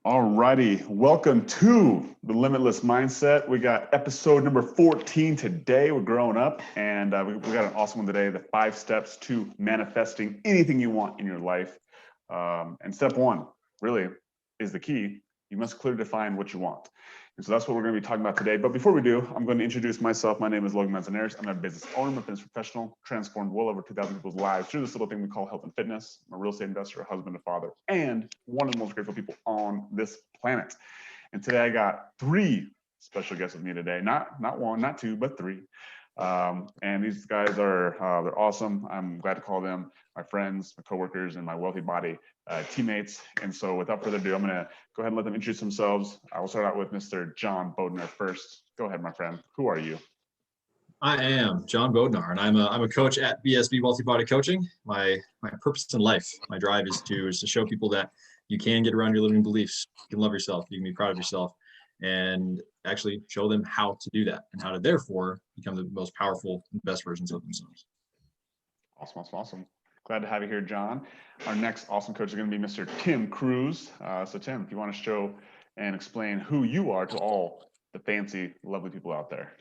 Alrighty, welcome to the Limitless Mindset. We got episode number 14 today. We're growing up, and we got an awesome one today, the 5 steps to manifesting anything you want in your life. And step 1 really is the key. You must clearly define what you want. And so that's what we're going to be talking about today. But before we do, I'm going to introduce myself. My name is Logan Manzanares. I'm a business owner, I'm a fitness professional, transformed well over 2,000 people's lives through this little thing we call health and fitness. I'm a real estate investor, a husband, a father, and one of the most grateful people on this planet. And today I got 3 special guests with me today. Not 1, not 2, but 3. And these guys are they're awesome. I'm glad to call them my friends, my coworkers, and my wealthy body teammates. And so without further ado, I'm going to go ahead and let them introduce themselves. I will start out with Mr. John Bodnar first. Go ahead, my friend. Who are you? I am John Bodnar, and I'm a coach at BSB Wealthy Body Coaching. My purpose in life, my drive is to show people that you can get around your limiting beliefs. You can love yourself. You can be proud of yourself, and actually show them how to do that and how to therefore become the most powerful and best versions of themselves. Awesome. Glad to have you here, John. Our next awesome coach is going to be Mr. Tim Cruz. So Tim, if you want to show and explain who you are to all the fancy, lovely people out there.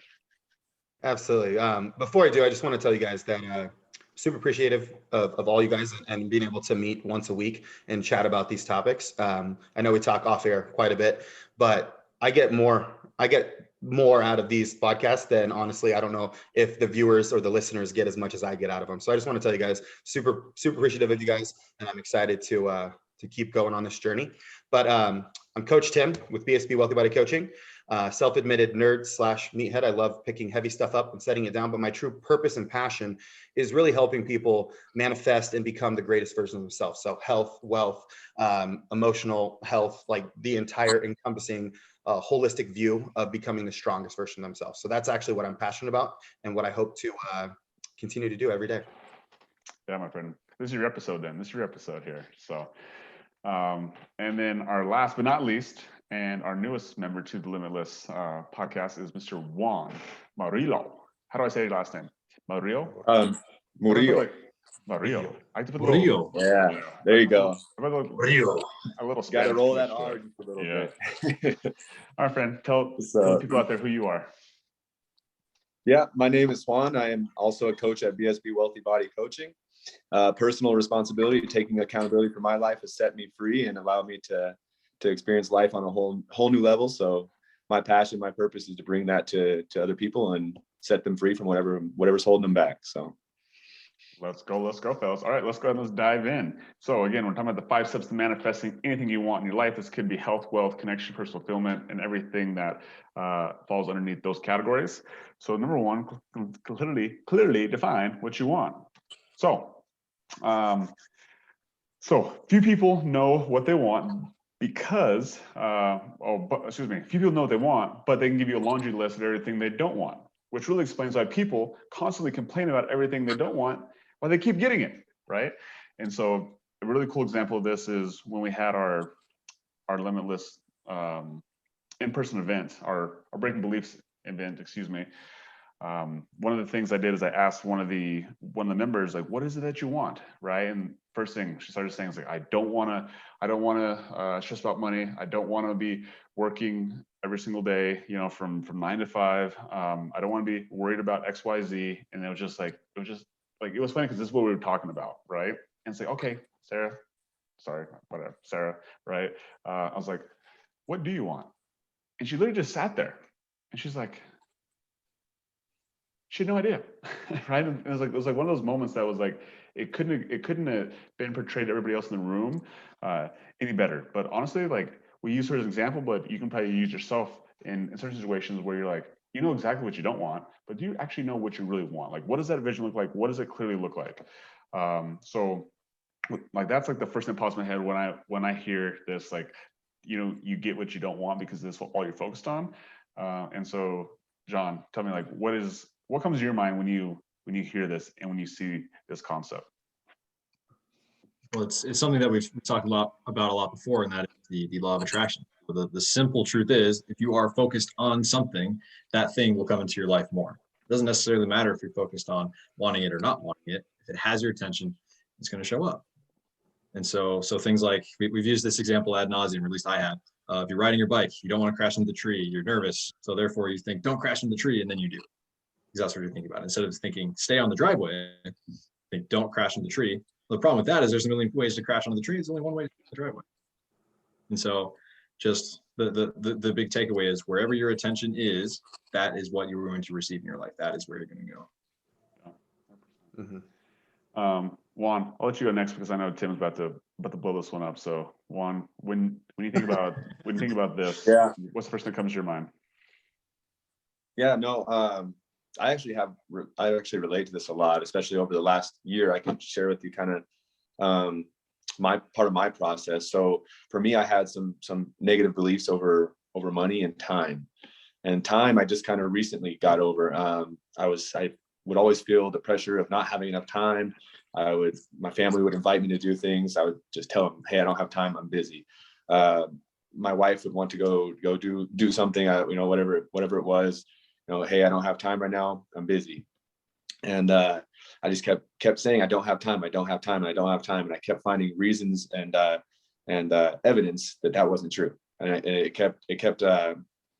Absolutely. Before I do, I just want to tell you guys that super appreciative of all you guys and being able to meet once a week and chat about these topics. I know we talk off air quite a bit, but I get more out of these podcasts than honestly, I don't know if the viewers or the listeners get as much as I get out of them. So I just want to tell you guys, super appreciative of you guys, and I'm excited to keep going on this journey. But I'm Coach Tim with BSB Wealthy Body Coaching. Self-admitted nerd / meathead. I love picking heavy stuff up and setting it down, but my true purpose and passion is really helping people manifest and become the greatest version of themselves. So health, wealth, emotional health, like the entire encompassing holistic view of becoming the strongest version of themselves. So that's actually what I'm passionate about and what I hope to continue to do every day. Yeah, my friend. This is your episode then. This is your episode here. So, and then our last but not least, and our newest member to the Limitless podcast is Mr. Juan Murillo. How do I say your last name? Murillo? Murillo. Murillo. Murillo. Yeah, there you go. Murillo. A little Got to roll that Spanish R just a little bit. All right, friend. Tell the people out there who you are. Yeah, my name is Juan. I am also a coach at BSB Wealthy Body Coaching. Personal responsibility, taking accountability for my life has set me free and allowed me to experience life on a whole new level. So my passion, my purpose is to bring that to other people and set them free from whatever's holding them back. So let's go, fellas. All right, let's go ahead and let's dive in. So again, we're talking about the 5 steps to manifesting anything you want in your life. This could be health, wealth, connection, personal fulfillment, and everything that falls underneath those categories. So number 1, clearly define what you want. So few people know what they want because, few people know what they want, but they can give you a laundry list of everything they don't want, which really explains why people constantly complain about everything they don't want, why they keep getting it, right? And so a really cool example of this is when we had our Limitless in-person event, our Breaking Beliefs event, one of the things I did is I asked one of the members, like, what is it that you want, right? And first thing she started saying is like, I don't want to stress about money. I don't want to be working every single day, from 9 to 5. I don't want to be worried about X, Y, Z. And it was funny because this is what we were talking about, right? And it's like, okay, Sarah, right? I was like, what do you want? And she literally just sat there, and she's like, she had no idea, right? And it was like one of those moments that was like, it couldn't have been portrayed to everybody else in the room any better. But honestly, like, we use her as an example, but you can probably use yourself in certain situations where you're like, you know exactly what you don't want, but do you actually know what you really want? Like, what does that vision look like? What does it clearly look like? So like, that's like the first thing that pops in my head when I hear this, like, you get what you don't want because this is all you're focused on. And so, John, tell me, like, what comes to your mind when you hear this and when you see this concept? Well, it's something that we've talked about a lot before, and that is the law of attraction. So the simple truth is, if you are focused on something, that thing will come into your life more. It doesn't necessarily matter if you're focused on wanting it or not wanting it. If it has your attention, it's going to show up. And so things like we've used this example ad nauseum, or at least I have. If you're riding your bike, you don't want to crash into the tree. You're nervous, so therefore you think don't crash into the tree, and then you do. Because that's what you're thinking about. Instead of thinking stay on the driveway, think don't crash into the tree. The problem with that is there's a million ways to crash onto the tree. There's only one way to the driveway. And so just the big takeaway is wherever your attention is, that is what you're going to receive in your life. That is where you're going to go. Juan, I'll let you go next because I know Tim's about to blow this one up. So Juan, when you think about this, Yeah. what's the first thing that comes to your mind? Yeah, no, I actually relate to this a lot, especially over the last year. I can share with you kind of my part of my process. So for me, I had some negative beliefs over money and time. And time I just kind of recently got over. I would always feel the pressure of not having enough time. My family would invite me to do things. I would just tell them, hey, I don't have time, I'm busy. My wife would want to go do something, whatever it was, hey, I don't have time right now, I'm busy. And I just kept saying, I don't have time, I don't have time, and I don't have time. And I kept finding reasons and evidence that wasn't true. And it kept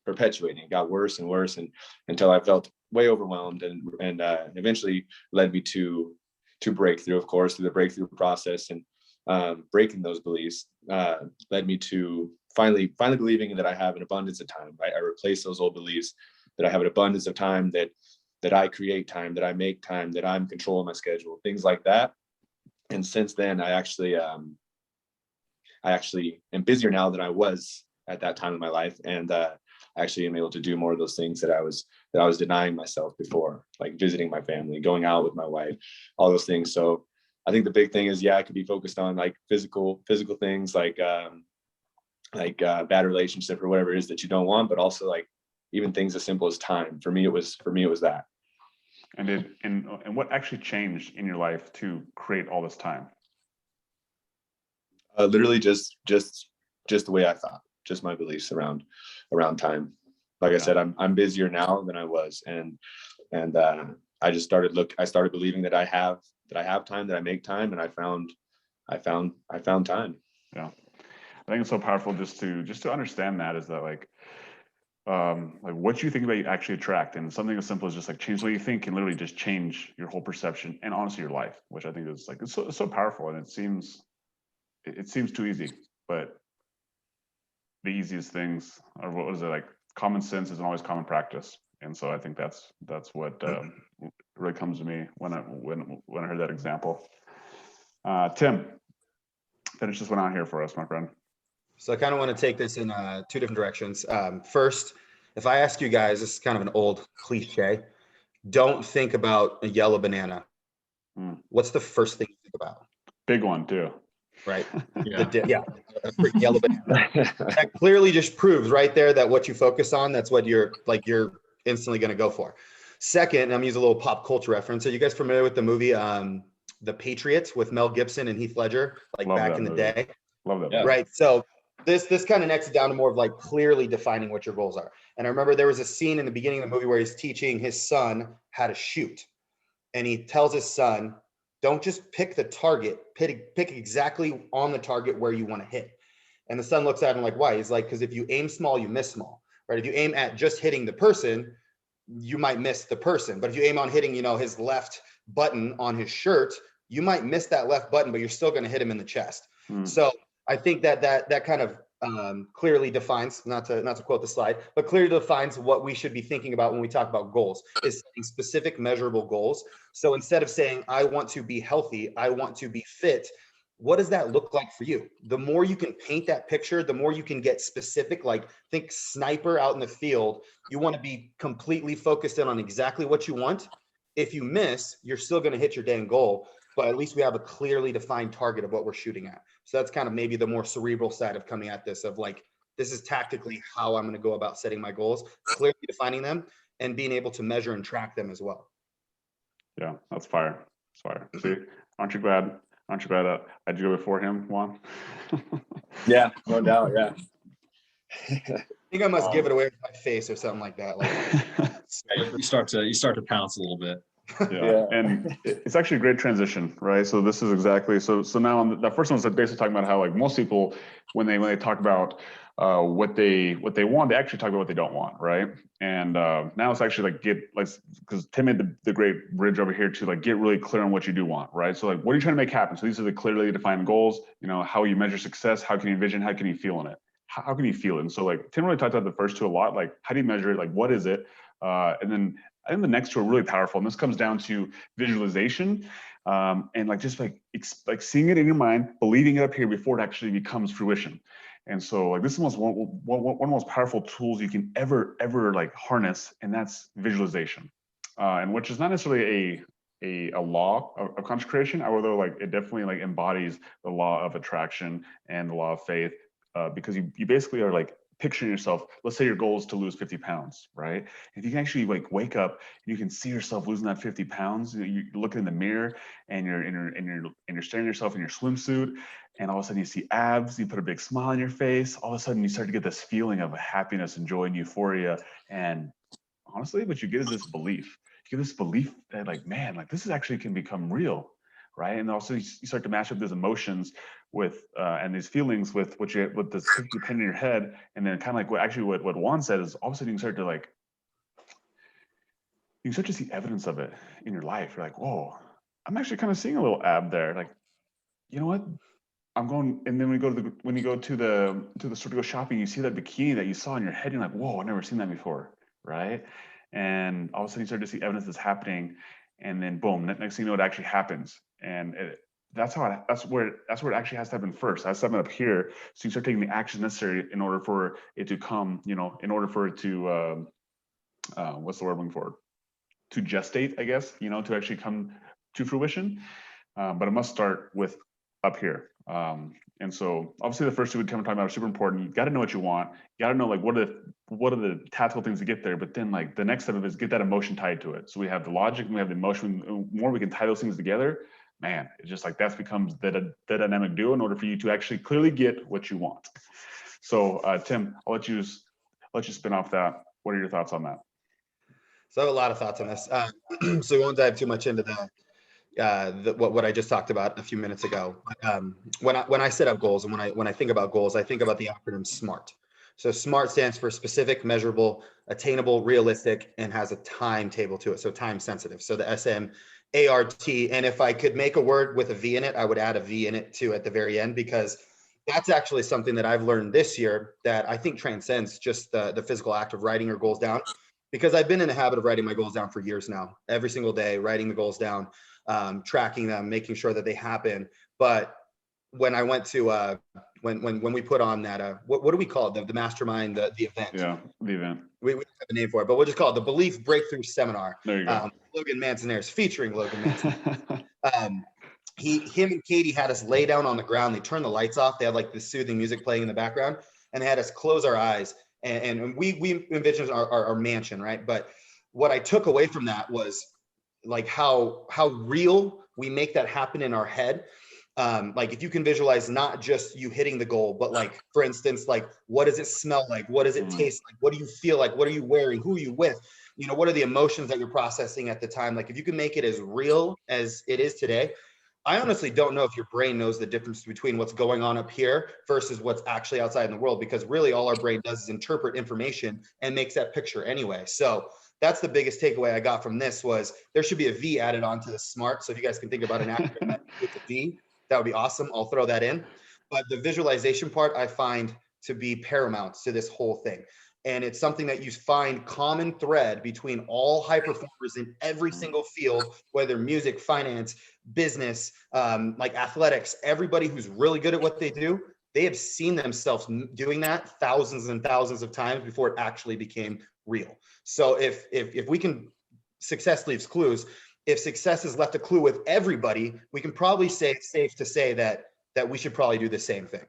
perpetuating. It got worse and worse, and until I felt way overwhelmed, and eventually led me to breakthrough, of course, through the breakthrough process. And breaking those beliefs led me to finally believing that I have an abundance of time. Right? I replaced those old beliefs that I have an abundance of time, that I create time, that I make time, that I'm controlling my schedule, things like that. And since then, I actually am busier now than I was at that time in my life, and actually am able to do more of those things that I was denying myself before, like visiting my family, going out with my wife, all those things. So I think the big thing is, I could be focused on like physical things, like bad relationship or whatever it is that you don't want, but also like even things as simple as time. For me, it was that. And what actually changed in your life to create all this time? Literally just the way I thought, just my beliefs around time. Like I said, I'm busier now than I was, and I just started believing that I have time, that I make time, and I found time. Yeah, I think it's so powerful just to understand that, is that like what you think about you actually attract, and something as simple as just like change the way you think can literally just change your whole perception and honestly your life, which I think is like it's so powerful, and it seems too easy, but the easiest things are, what was it, like common sense isn't always common practice. And so I think that's what really comes to me when I heard that example. Tim, finish this one out here for us, my friend. So I kind of want to take this in two different directions. First, if I ask you guys, this is kind of an old cliche, don't think about a yellow banana. What's the first thing you think about? Big one too. Right? Yeah. A freaking yellow banana. That clearly just proves right there that what you focus on, that's what you're instantly going to go for. Second, I'm using a little pop culture reference. Are you guys familiar with the movie The Patriot with Mel Gibson and Heath Ledger, like Love back that in the movie. day? Love that. Yeah. Right. So this kind of necks it down to more of like clearly defining what your goals are. And I remember there was a scene in the beginning of the movie where he's teaching his son how to shoot. And he tells his son, don't just pick the target, pick exactly on the target where you want to hit. And the son looks at him like, why? He's like, because if you aim small, you miss small, right? If you aim at just hitting the person, you might miss the person. But if you aim on hitting, his left button on his shirt, you might miss that left button, but you're still going to hit him in the chest. So I think that kind of clearly defines, not to quote the slide, but clearly defines what we should be thinking about when we talk about goals, is setting specific measurable goals. So instead of saying, I want to be healthy, I want to be fit, what does that look like for you? The more you can paint that picture, the more you can get specific, like think sniper out in the field. You want to be completely focused in on exactly what you want. If you miss, you're still going to hit your dang goal, but at least we have a clearly defined target of what we're shooting at. So that's kind of maybe the more cerebral side of coming at this, of like, this is tactically how I'm going to go about setting my goals, clearly defining them and being able to measure and track them as well. Yeah, that's fire. It's fire. See, aren't you glad I had you go before him, Juan? Yeah, no doubt. Yeah. I think I must give it away with my face or something like that. Like, You start to pounce a little bit. Yeah. And it's actually a great transition, right? So this is exactly, so now that first one's basically talking about how like most people, when they talk about what they want, they actually talk about what they don't want, right? And now it's actually because Tim made the great bridge over here to like get really clear on what you do want, right? So like, what are you trying to make happen? So these are the clearly defined goals. You know, how you measure success, how can you envision, how can you feel in it? How can you feel it? And so like Tim really talked about the first two a lot. Like, how do you measure it? Like, what is it? And then I think the next two are really powerful, and this comes down to visualization, and like just like seeing it in your mind, believing it up here before it actually becomes fruition. And so like this is one of the most powerful tools you can ever like harness, and that's visualization, and which is not necessarily a law of conscious creation, although like it definitely like embodies the law of attraction and the law of faith, because you basically are like picturing yourself. Let's say your goal is to lose 50 pounds, right? If you can actually like wake up and you can see yourself losing that 50 pounds, you look in the mirror and you're staring at yourself in your swimsuit, and all of a sudden you see abs, you put a big smile on your face, all of a sudden you start to get this feeling of happiness and joy and euphoria. And honestly, what you get is this belief. You get this belief that like, man, like this is actually can become real, right? And also you start to match up these emotions with and these feelings with with this cookie pen in your head, and then kind of like what Juan said is all of a sudden you start to like you start to see evidence of it in your life. You're like, whoa, I'm actually kind of seeing a little ab there. Like, you know what? I'm going, and then when you go to the store to go shopping, you see that bikini that you saw in your head. You're like, whoa, I've never seen that before, right? And all of a sudden you start to see evidence that's happening, and then boom, next thing you know, it actually happens. And that's where it actually has to happen first. It has to happen up here. So you start taking the action necessary in order for it to come. You know, in order for it to what's the word I'm looking for? To gestate, I guess. You know, to actually come to fruition. But it must start with up here. And so obviously the first two we're talking about are super important. You got to know what you want. You got to know like what are the tactical things to get there. But then like the next step of it is get that emotion tied to it. So we have the logic and we have the emotion. The more we can tie those things together, man, it's just like that becomes the dynamic duo in order for you to actually clearly get what you want. So Tim, I'll let you spin off that. What are your thoughts on that? So I have a lot of thoughts on this. So we won't dive too much into what I just talked about a few minutes ago. When I set up goals and when I think about goals, I think about the acronym SMART. So SMART stands for specific, measurable, attainable, realistic, and has a timetable to it. So time sensitive. So the SMART. And if I could make a word with a V in it, I would add a V in it too at the very end, because that's actually something that I've learned this year that I think transcends just the physical act of writing your goals down. Because I've been in the habit of writing my goals down for years now, every single day, writing the goals down, tracking them, making sure that they happen. But when I went to when we put on that what do we call it, the mastermind, the event? Yeah, the event. We don't have a name for it, but we'll just call it the Belief Breakthrough Seminar. There you go. Logan Manzanares, featuring Logan Manzanares. Him and Katie had us lay down on the ground. They turned the lights off. They had like the soothing music playing in the background, and they had us close our eyes. And we envisioned our mansion, right? But what I took away from that was like how real we make that happen in our head. Like if you can visualize not just you hitting the goal, but like, for instance, like what does it smell like? What does it taste like? What do you feel like? What are you wearing? Who are you with? You know, what are the emotions that you're processing at the time? Like if you can make it as real as it is today, I honestly don't know if your brain knows the difference between what's going on up here versus what's actually outside in the world, because really all our brain does is interpret information and makes that picture anyway. So that's the biggest takeaway I got from this was there should be a V added onto the SMART. So if you guys can think about an acronym with a V, that would be awesome. I'll throw that in. But the visualization part I find to be paramount to this whole thing. And it's something that you find common thread between all high performers in every single field, whether music, finance, business, like athletics. Everybody who's really good at what they do, they have seen themselves doing that thousands and thousands of times before it actually became real. So if we can, success leaves clues. If success has left a clue with everybody, we can probably say it's safe to say that we should probably do the same thing.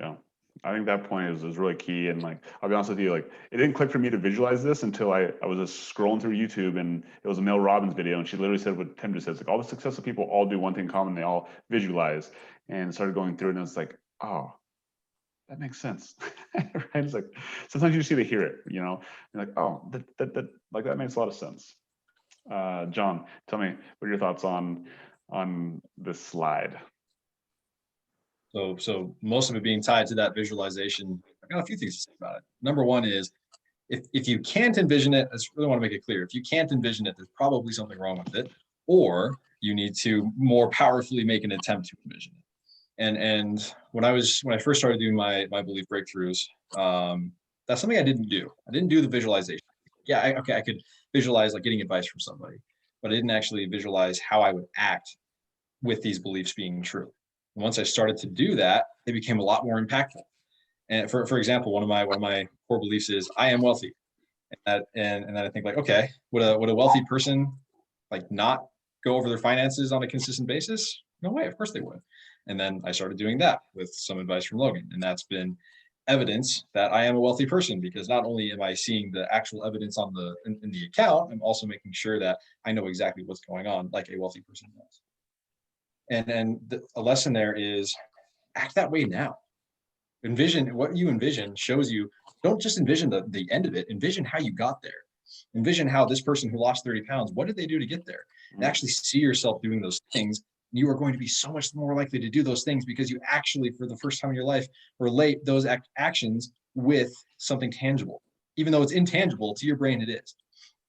Yeah. I think that point is really key. And like, I'll be honest with you, like it didn't click for me to visualize this until I was just scrolling through YouTube, and it was a Mel Robbins video. And she literally said what Tim just says, like all the successful people all do one thing in common. They all visualize, and started going through it. And it's like, oh, that makes sense. Right? It's like, sometimes you just need to hear it, you know, you're like, oh, that like that makes a lot of sense. John, tell me what are your thoughts on this slide? So most of it being tied to that visualization, I got a few things to say about it. Number one is if you can't envision it, I just really want to make it clear. If you can't envision it, there's probably something wrong with it, or you need to more powerfully make an attempt to envision it. And when I first started doing my belief breakthroughs, that's something I didn't do. I didn't do the visualization. Yeah, I could visualize like getting advice from somebody, but I didn't actually visualize how I would act with these beliefs being true. And once I started to do that, they became a lot more impactful. And for example, one of my core beliefs is I am wealthy. And then I think like, okay, would a wealthy person like not go over their finances on a consistent basis? No way, of course they would. And then I started doing that with some advice from Logan. And that's been evidence that I am a wealthy person, because not only am I seeing the actual evidence on in the account, I'm also making sure that I know exactly what's going on like a wealthy person does. And a lesson there is act that way now. Envision what you envision shows you, don't just envision the end of it, envision how you got there. Envision how this person who lost 30 pounds, what did they do to get there? And actually see yourself doing those things. You are going to be so much more likely to do those things because you actually, for the first time in your life, relate those actions with something tangible. Even though it's intangible, to your brain it is.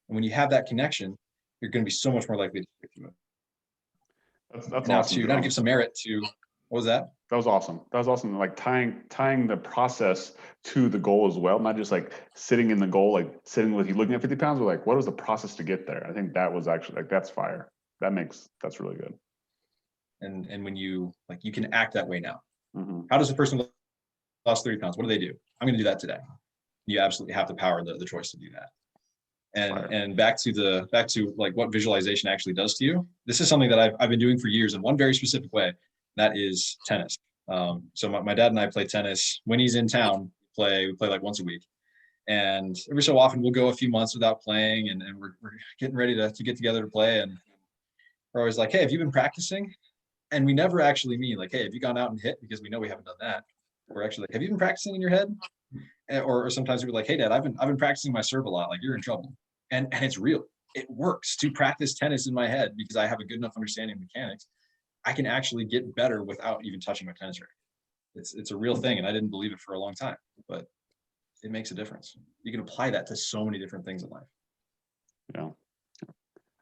And when you have that connection, you're going to be so much more likely to stick to it. That's Now, awesome. to give some merit to, what was that? That was awesome. That was awesome. Like tying the process to the goal as well, not just like sitting in the goal, like sitting with you looking at 50 pounds, but like, what was the process to get there? I think that was actually like, that's fire. That's really good. And when you you can act that way now. Mm-hmm. How does a person lost 30 pounds? What do they do? I'm going to do that today. You absolutely have the power, the choice to do that. And back to like what visualization actually does to you. This is something that I've been doing for years in one very specific way. That is tennis. So my dad and I play tennis when he's in town. We play like once a week, and every so often we'll go a few months without playing, and we're getting ready to get together to play, and we're always like, hey, have you been practicing? And we never actually mean like, hey, have you gone out and hit? Because we know we haven't done that. We're actually like, have you been practicing in your head? Or sometimes we're like, hey, Dad, I've been practicing my serve a lot. Like, you're in trouble. And it's real. It works to practice tennis in my head because I have a good enough understanding of mechanics. I can actually get better without even touching my tennis racket. It's a real thing, and I didn't believe it for a long time, but it makes a difference. You can apply that to so many different things in life. Yeah.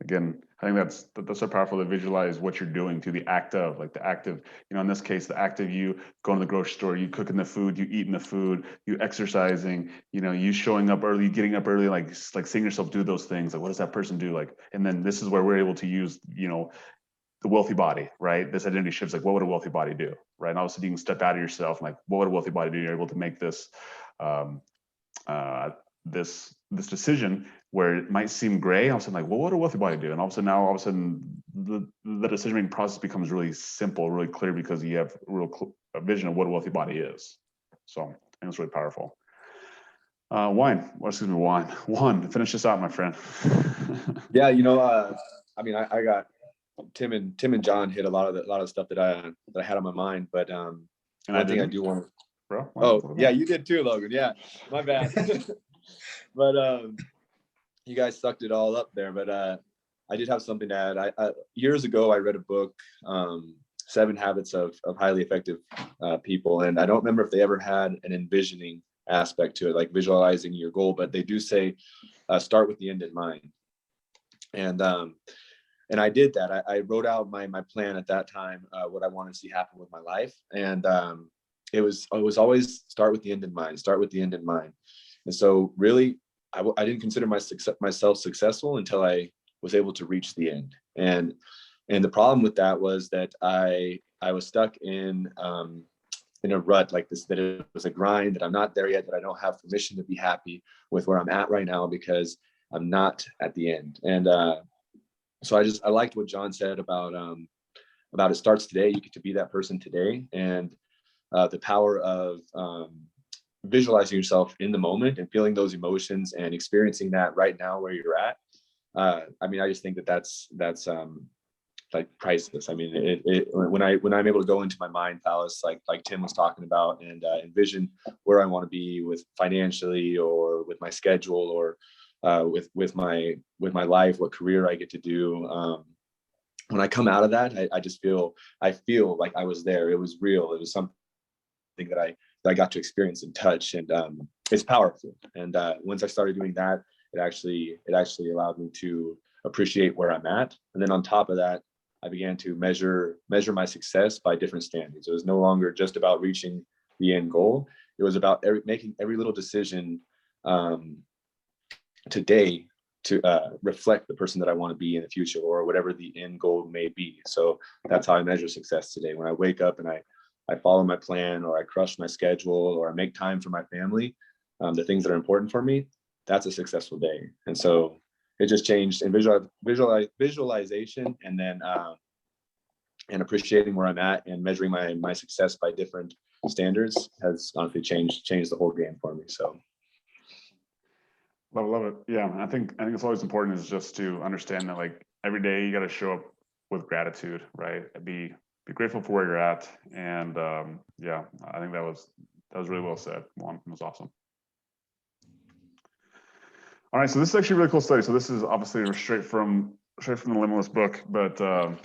Again, I think that's so powerful to visualize what you're doing to the act of, like the act of, in this case, the act of you going to the grocery store, you cooking the food, you eating the food, you exercising, you showing up early, getting up early, like seeing yourself do those things. Like, what does that person do? Like, and then this is where we're able to use, the wealthy body, right? This identity shifts, like, what would a wealthy body do, right? And all of a sudden you can step out of yourself, and like, what would a wealthy body do? You're able to make this, this decision where it might seem gray. And all of a sudden, like, well, what would a wealthy body do? And all of a sudden, the decision making process becomes really simple, really clear, because you have a vision of what a wealthy body is. So I think it's really powerful. Juan, finish this out, my friend. Yeah, I got Tim and John hit a lot of stuff that I had on my mind, but and one thing I do want to. Bro, oh yeah, you did too, Logan. Yeah, my bad. But you guys sucked it all up there. But I did have something to add. I years ago I read a book, 7 Habits of Highly Effective People, and I don't remember if they ever had an envisioning aspect to it, like visualizing your goal, but they do say start with the end in mind. And I did that. I wrote out my plan at that time, what I wanted to see happen with my life, and it was always start with the end in mind. Start with the end in mind. And so really, I didn't consider myself successful until I was able to reach the end. And the problem with that was that I was stuck in a rut like this, that it was a grind, that I'm not there yet, that I don't have permission to be happy with where I'm at right now because I'm not at the end. And so I liked what John said about it starts today. You get to be that person today, and the power of visualizing yourself in the moment and feeling those emotions and experiencing that right now where you're at. I just think that's like priceless. I mean, when I'm able to go into my mind palace, like Tim was talking about, and envision where I want to be with financially or with my schedule or with my life, what career I get to do. When I come out of that, I feel like I was there. It was real. It was something that I got to experience and touch, and it's powerful. And once I started doing that, it actually allowed me to appreciate where I'm at. And then on top of that, I began to measure my success by different standards. It was no longer just about reaching the end goal. It was about making every little decision today to reflect the person that I want to be in the future, or whatever the end goal may be. So that's how I measure success today. When I wake up and I follow my plan, or I crush my schedule, or I make time for my family, the things that are important for me, that's a successful day. And so it just changed in visualization, and then and appreciating where I'm at, and measuring my success by different standards has honestly changed the whole game for me. So Love it. Yeah, I think it's always important is just to understand that like every day you got to show up with gratitude, right? Be grateful for where you're at, and yeah, I think that was really well said. Juan, it was awesome. All right, so this is actually a really cool study. So this is obviously straight from the Limitless book, but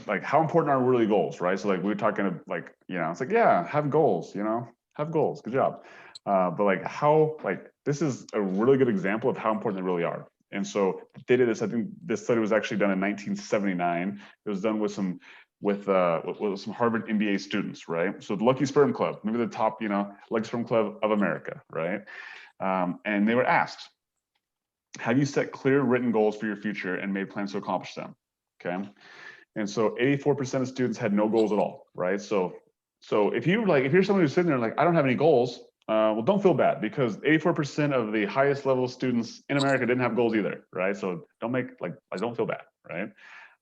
like how important are really goals, right? So like we were talking like, it's like, yeah, have goals, have goals. Good job. But like how, like this is a really good example of how important they really are. And so they did this, I think this study was actually done in 1979. It was done with some Harvard MBA students, right? So the Lucky Sperm Club, maybe the top, Lucky Sperm Club of America, right? And they were asked, have you set clear written goals for your future and made plans to accomplish them? Okay. And so 84% of students had no goals at all, right? So if you're someone who's sitting there like, I don't have any goals, well, don't feel bad, because 84% of the highest level students in America didn't have goals either, right? So don't feel bad, right?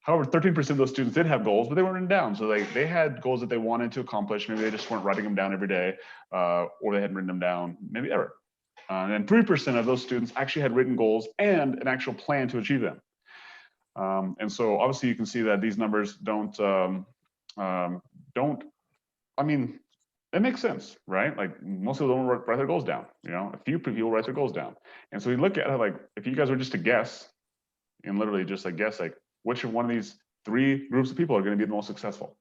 However, 13% of those students did have goals, but they weren't written down. So they had goals that they wanted to accomplish. Maybe they just weren't writing them down every day, or they hadn't written them down maybe ever. And 3% of those students actually had written goals and an actual plan to achieve them. And so obviously you can see that these numbers don't, I mean, it makes sense, right? Like most people don't write their goals down, a few people write their goals down. And so you look at it like, if you guys were just to guess, and literally just like guess, like which one of these three groups of people are going to be the most successful?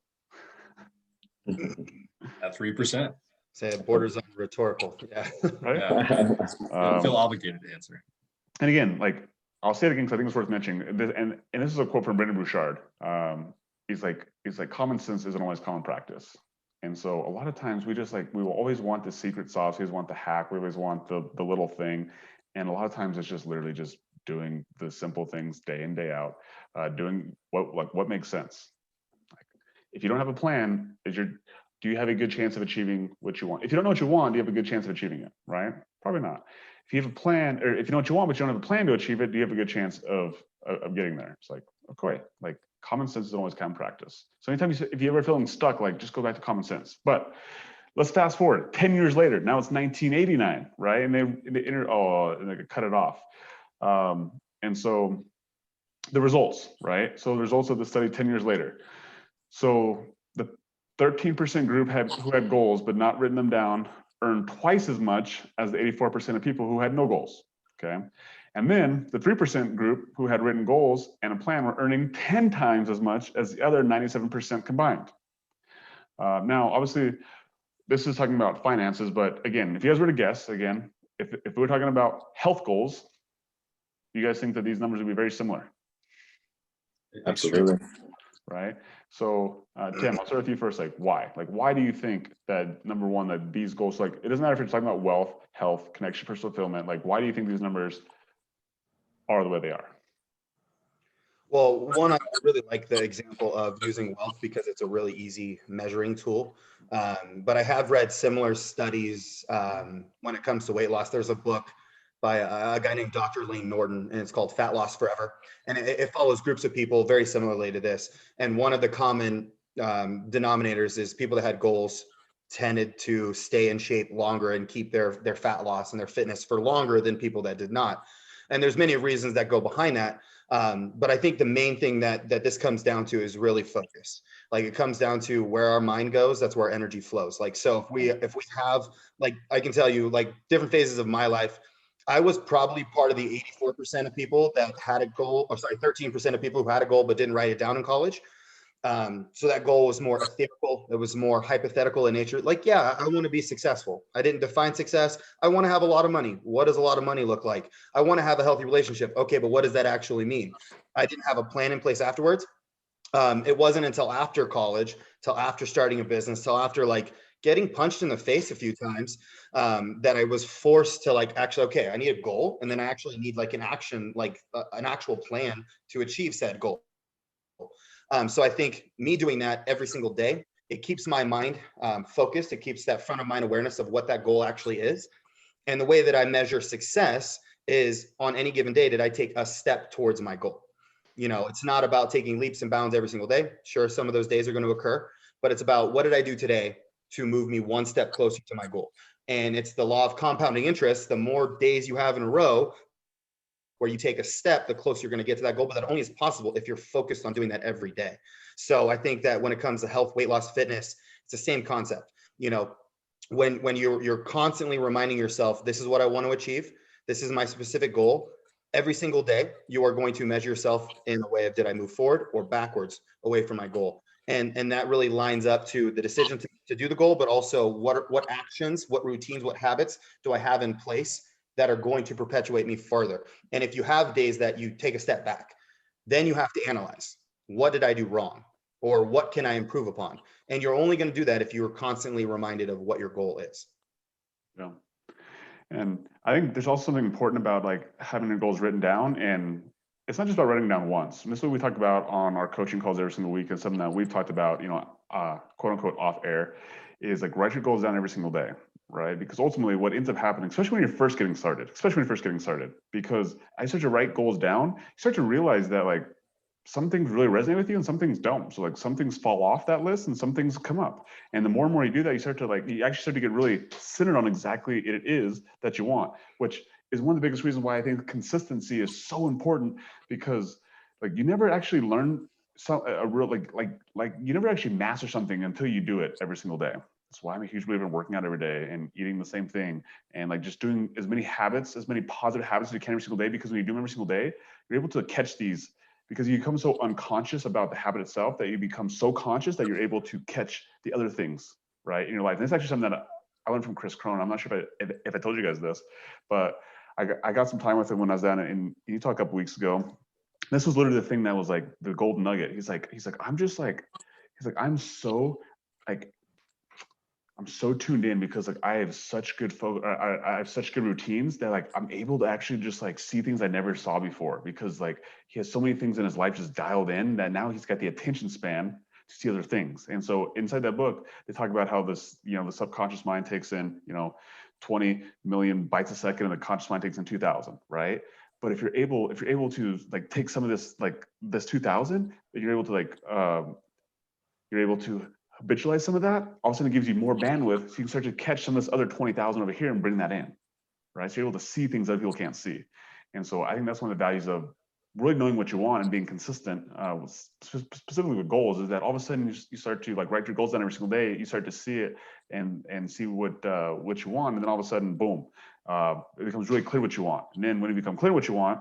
At 3%. Say it borders on rhetorical. Yeah. Right? Yeah. Feel obligated to answer. And again, like I'll say it again because I think it's worth mentioning. And this is a quote from Brendon Bouchard. He's like, common sense isn't always common practice. And so a lot of times we will always want the secret sauce. We always want the hack. We always want the little thing. And a lot of times it's just literally just doing the simple things day in, day out, doing what makes sense. Like, if you don't have a plan, do you have a good chance of achieving what you want? If you don't know what you want, do you have a good chance of achieving it, right? Probably not. If you have a plan, or if you know what you want, but you don't have a plan to achieve it, do you have a good chance of getting there? It's like, okay, like common sense is always common practice. So anytime if you're ever feeling stuck, like just go back to common sense. But let's fast forward 10 years later. Now it's 1989, right? And they cut it off. And so the results, right? So the results of the study 10 years later. So the 13% group who had goals but not written them down earned twice as much as the 84% of people who had no goals. Okay. And then the 3% group who had written goals and a plan were earning 10 times as much as the other 97% combined. Now, obviously, this is talking about finances, but again, if you guys were to guess, again, if we were talking about health goals, you guys think that these numbers would be very similar? absolutely. Right. So Tim, I'll start with you first. Like why? Like why do you think that number one, that these goals, like it doesn't matter if you're talking about wealth, health, connection, personal fulfillment, like why do you think these numbers are the way they are? Well, one, I really like the example of using wealth because it's a really easy measuring tool. But I have read similar studies when it comes to weight loss. There's a book by a guy named Dr. Lane Norton, and it's called Fat Loss Forever. And it follows groups of people very similarly to this. And one of the common denominators is people that had goals tended to stay in shape longer and keep their fat loss and their fitness for longer than people that did not. And there's many reasons that go behind that. But I think the main thing that this comes down to is really focus. Like it comes down to where our mind goes, that's where energy flows. Like, so if we have, like, I can tell you like different phases of my life, I was probably part of the 84% of people that had a goal, or sorry, 13% of people who had a goal but didn't write it down in college. So that goal was more ethereal. It was more hypothetical in nature. Like, yeah, I want to be successful. I didn't define success. I want to have a lot of money. What does a lot of money look like? I want to have a healthy relationship. Okay, but what does that actually mean? I didn't have a plan in place afterwards. It wasn't until after college, till after starting a business, till after like getting punched in the face a few times, that I was forced to like, actually, okay, I need a goal. And then I actually need like an action, like an actual plan to achieve said goal. So I think me doing that every single day, it keeps my mind focused. It keeps that front of mind awareness of what that goal actually is. And the way that I measure success is on any given day, did I take a step towards my goal? You know, it's not about taking leaps and bounds every single day. Sure, some of those days are going to occur, but it's about what did I do today to move me one step closer to my goal? And it's the law of compounding interest. The more days you have in a row where you take a step, the closer you're going to get to that goal. But that only is possible if you're focused on doing that every day. So I think that when it comes to health, weight loss, fitness, it's the same concept. You know, when you're constantly reminding yourself, this is what I want to achieve, this is my specific goal. Every single day, you are going to measure yourself in the way of, did I move forward or backwards away from my goal? And that really lines up to the decision to do the goal, but also what actions, what routines, what habits do I have in place that are going to perpetuate me further? And if you have days that you take a step back, then you have to analyze, what did I do wrong? Or what can I improve upon? And you're only going to do that if you're constantly reminded of what your goal is. Yeah. And I think there's also something important about like having your goals written down, and it's not just about writing down once. And this is what we talk about on our coaching calls every single week, and something that we've talked about, quote unquote off air, is like write your goals down every single day, right? Because ultimately what ends up happening, especially when you're first getting started, because I start to write goals down, you start to realize that like some things really resonate with you and some things don't. So like some things fall off that list and some things come up. And the more and more you do that, you actually start to get really centered on exactly it is that you want, which is one of the biggest reasons why I think consistency is so important, because like you never actually learn a real like you never actually master something until you do it every single day. That's why I'm a huge believer in working out every day and eating the same thing and like just doing as many positive habits as you can every single day, because when you do them every single day, you're able to catch these, because you become so unconscious about the habit itself that you become so conscious that you're able to catch the other things, right, in your life. And it's actually something that I learned from Chris Crone. I'm not sure if I told you guys this, but I got some time with him when I was down in Utah a couple weeks ago. This was literally the thing that was like the golden nugget. He's like, I'm so tuned in because like I have such good I have such good routines that like I'm able to actually just like see things I never saw before, because like he has so many things in his life just dialed in that now he's got the attention span to see other things. And so inside that book, they talk about how this, the subconscious mind takes in, 20 million bytes a second and the conscious mind takes in 2,000, right? But if you're able to like take some of this, like this 2,000, you're able to you're able to habitualize some of that, all of a sudden it gives you more bandwidth, so you can start to catch some of this other 20,000 over here and bring that in, right? So you're able to see things other people can't see. And so I think that's one of the values of really knowing what you want and being consistent, specifically with goals, is that all of a sudden you start to like write your goals down every single day, you start to see it and see what you want, and then all of a sudden, boom, it becomes really clear what you want. And then when it becomes clear what you want,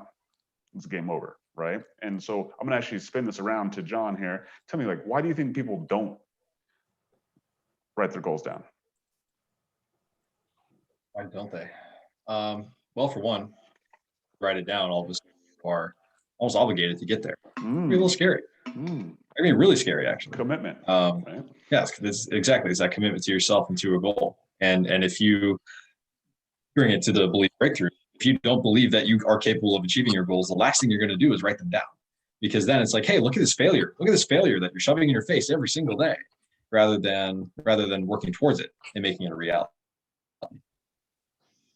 it's game over, right? And so I'm gonna actually spin this around to John here. Tell me, like, why do you think people don't write their goals down? Why don't they? Well, for one, write it down, all of a sudden you are almost obligated to get there. It'd be a little scary. I mean, really scary, actually. Commitment. Right? Yes, it's that commitment to yourself and to a goal. And if you bring it to the belief breakthrough, if you don't believe that you are capable of achieving your goals, the last thing you're going to do is write them down, because then it's like, hey, look at this failure. Look at this failure that you're shoving in your face every single day, rather than working towards it and making it a reality.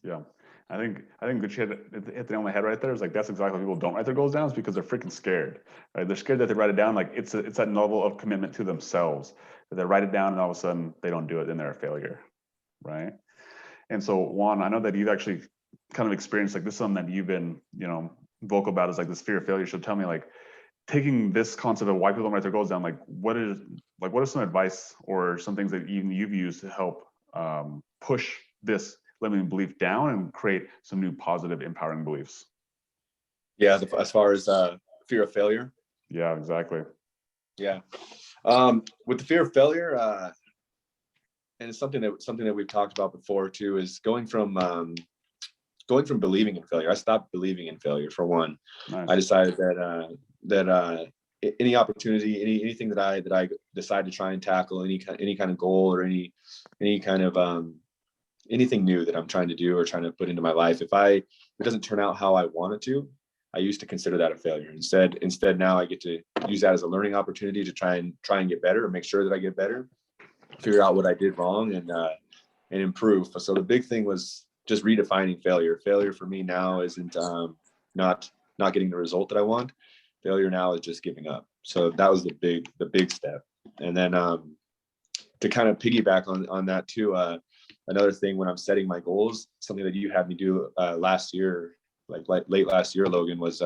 Yeah. I think good shit hit the nail on the head right there. Is like, that's exactly why people don't write their goals down, is because they're freaking scared, right? They're scared that they write it down. Like it's that level of commitment to themselves that they write it down and all of a sudden they don't do it, then they're a failure, right? And so Juan, I know that you've actually kind of experienced like this, is something that you've been, vocal about, is like this fear of failure. So tell me, like, taking this concept of why people don't write their goals down, like what is some advice or some things that you've used to help push this limiting belief down and create some new positive, empowering beliefs. Yeah, as far as fear of failure. Yeah, exactly. Yeah. With the fear of failure, and it's something that we've talked about before too, is going from believing in failure. I stopped believing in failure, for one. Nice. I decided that any opportunity, anything that I decide to try and tackle, any kind of goal or any kind of anything new that I'm trying to do or trying to put into my life, if it doesn't turn out how I want it to, I used to consider that a failure. Instead now I get to use that as a learning opportunity to try and get better, or make sure that I get better, figure out what I did wrong, and improve. So the big thing was just redefining failure. Failure for me now isn't not getting the result that I want. Failure now is just giving up. So that was the big step. And then to kind of piggyback on that too, another thing when I'm setting my goals, something that you had me do last year, like late last year, Logan, was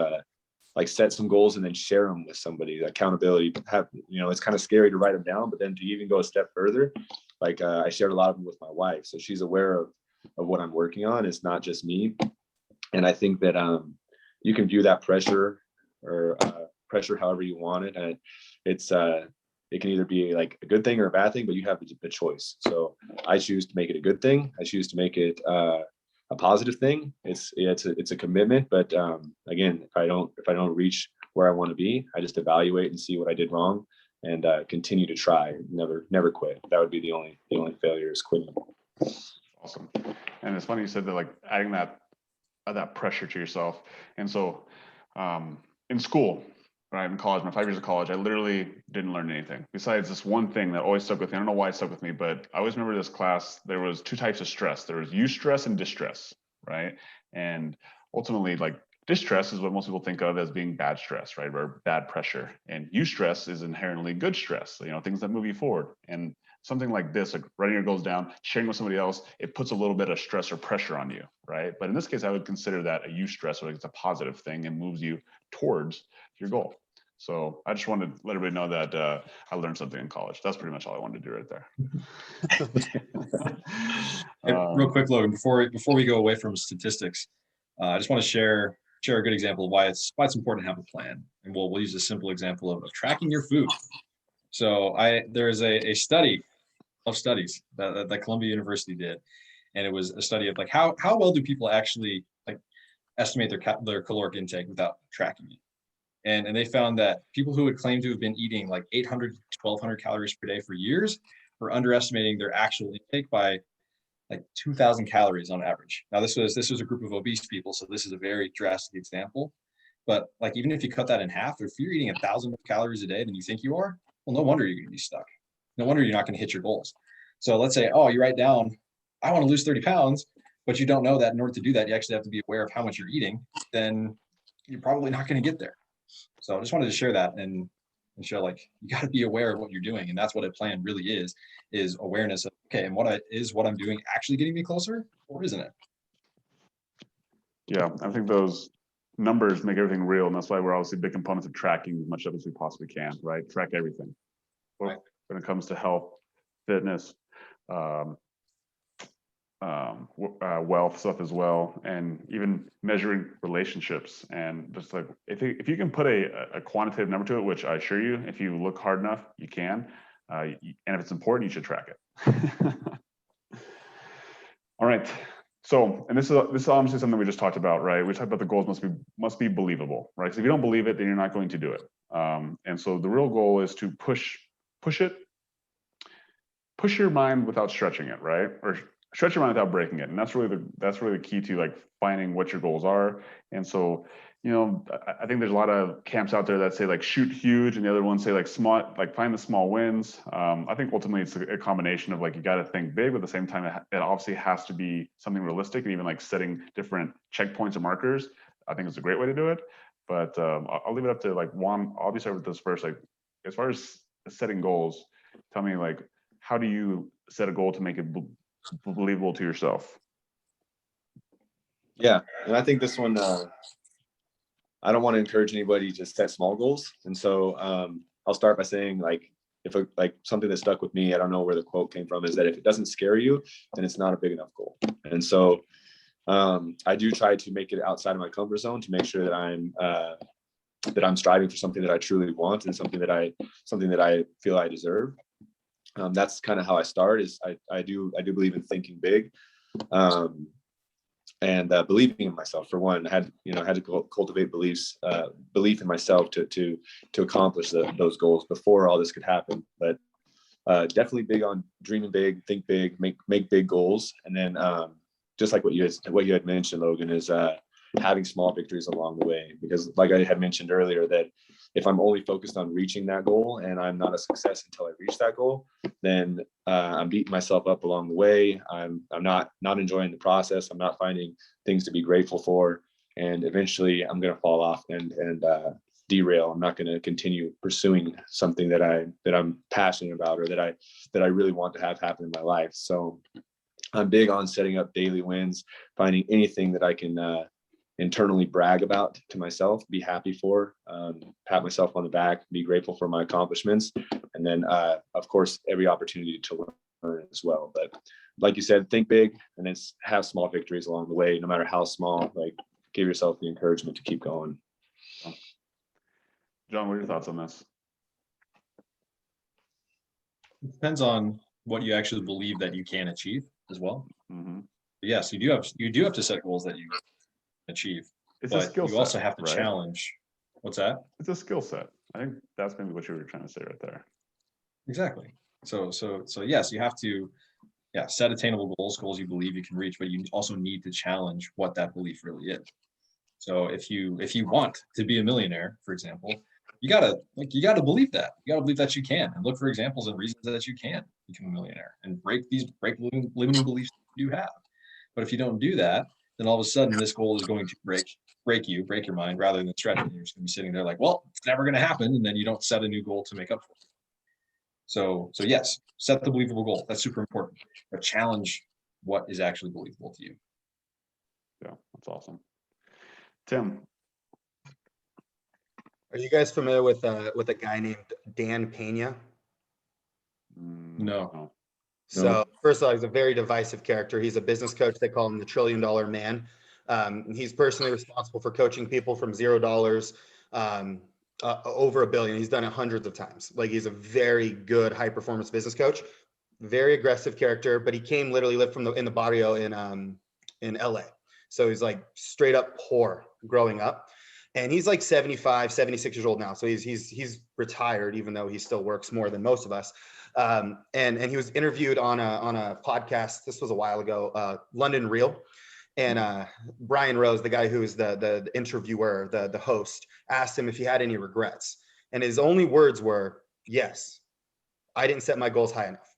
like set some goals and then share them with somebody. Accountability, it's kind of scary to write them down, but then to even go a step further, like I shared a lot of them with my wife, so she's aware of what I'm working on. It's not just me. And I think that you can view that pressure or pressure however you want it, and it can either be like a good thing or a bad thing, but you have the choice. So I choose to make it a good thing. I choose to make it a positive thing. It's a commitment, but again, if I don't reach where I want to be, I just evaluate and see what I did wrong, and continue to try. Never quit. That would be the only failure, is quitting. Awesome. And it's funny you said that, like adding that pressure to yourself. And so in school, right, in college, my 5 years of college, I literally didn't learn anything besides this one thing that always stuck with me. I don't know why it stuck with me, but I always remember this class. There was two types of stress. There was eustress and distress, right? And ultimately, like, distress is what most people think of as being bad stress, right, or bad pressure. And eustress is inherently good stress, things that move you forward. And something like this, like writing your goals down, sharing with somebody else, it puts a little bit of stress or pressure on you, right? But in this case, I would consider that a eustress, or like it's a positive thing and moves you towards your goal. So I just wanted to let everybody know that I learned something in college. That's pretty much all I wanted to do right there. Hey, real quick, Logan, before we go away from statistics, I just want to share a good example of why it's important to have a plan. And we'll use a simple example of tracking your food. So there's a study of studies that Columbia University did, and it was a study of like how well do people actually like estimate their caloric intake without tracking it. And they found that people who would claim to have been eating like 800 to 1,200 calories per day for years were underestimating their actual intake by like 2,000 calories on average. Now this was a group of obese people, so this is a very drastic example. But like even if you cut that in half, if you're eating 1,000 calories a day than you think you are, well, no wonder you're going to be stuck. No wonder you're not going to hit your goals. So let's say, you write down, I want to lose 30 pounds, but you don't know that in order to do that, you actually have to be aware of how much you're eating. Then you're probably not going to get there. So I just wanted to share that and show, like, you got to be aware of what you're doing. And that's what a plan really is awareness of, okay, and what I'm doing actually getting me closer, or isn't it? Yeah, I think those numbers make everything real. And that's why we're obviously big components of tracking as much as we possibly can, right? Track everything. Right. When it comes to health, fitness, wealth stuff as well, and even measuring relationships. And just like if you can put a quantitative number to it, which I assure you, if you look hard enough, you can. And if it's important, you should track it. All right. So, and this is obviously something we just talked about, right? We talked about the goals must be believable, right? So if you don't believe it, then you're not going to do it. And so the real goal is to push your mind without stretching it, right? Or stretch your mind without breaking it. And that's really the key to like finding what your goals are. And so, I think there's a lot of camps out there that say like shoot huge, and the other ones say like small, like find the small wins. I think ultimately it's a combination of like, you got to think big, but at the same time, it obviously has to be something realistic, and even like setting different checkpoints or markers, I think is a great way to do it. But I'll leave it up to like Juan. I'll be starting with this first. Like, as far as setting goals, tell me, like, how do you set a goal to make it believable to yourself? Yeah, and I think this one, I don't want to encourage anybody to set small goals. And so I'll start by saying, like, something that stuck with me, I don't know where the quote came from, is that if it doesn't scare you, then it's not a big enough goal. And so I do try to make it outside of my comfort zone to make sure that I'm striving for something that I truly want and something that I feel I deserve. That's kind of how I start. Is I do believe in thinking big, and believing in myself. For one, I had to cultivate belief in myself to accomplish those goals before all this could happen. But definitely big on dreaming big, think big, make big goals, and then just like what you had mentioned, Logan, is having small victories along the way. Because like I had mentioned earlier, that if I'm only focused on reaching that goal and I'm not a success until I reach that goal, then I'm beating myself up along the way. I'm not enjoying the process. I'm not finding things to be grateful for, and eventually I'm going to fall off and derail. I'm not going to continue pursuing something that I'm passionate about, or that I really want to have happen in my life. So I'm big on setting up daily wins, finding anything that I can internally brag about to myself, be happy for, pat myself on the back, be grateful for my accomplishments, and then of course every opportunity to learn as well. But like you said, think big, and then have small victories along the way, no matter how small. Like, give yourself the encouragement to keep going. John, what are your thoughts on this? It depends on what you actually believe that you can achieve as well. Mm-hmm. Yes, you do have to set goals that you achieve, It's a but skill you set, also have to right? challenge. What's that? It's a skill set. I think that's maybe what you were trying to say right there. Exactly. So yes, you have to set attainable goals you believe you can reach, but you also need to challenge what that belief really is. So if you want to be a millionaire, for example, you gotta believe that. You gotta believe that you can, and look for examples and reasons that you can become a millionaire, and break limiting beliefs you have. But if you don't do that, then all of a sudden this goal is going to break your mind, rather than stretch it. You're just gonna be sitting there like, well, it's never gonna happen, and then you don't set a new goal to make up for it. So yes, set the believable goal. That's super important. But challenge what is actually believable to you. Yeah, that's awesome. Tim. Are you guys familiar with a guy named Dan Pena? No. So first of all, he's a very divisive character. He's a business coach. They call him the $1 trillion man. He's personally responsible for coaching people from $0 over $1 billion. He's done it hundreds of times. Like, he's a very good high performance business coach. Very aggressive character, but he lived in the barrio in LA. So he's like straight up poor growing up. And he's like 75, 76 years old now. So he's retired, even though he still works more than most of us. And he was interviewed on a podcast. This was a while ago, London Real. And Brian Rose, the guy who is the interviewer, the host, asked him if he had any regrets. And his only words were, yes, I didn't set my goals high enough.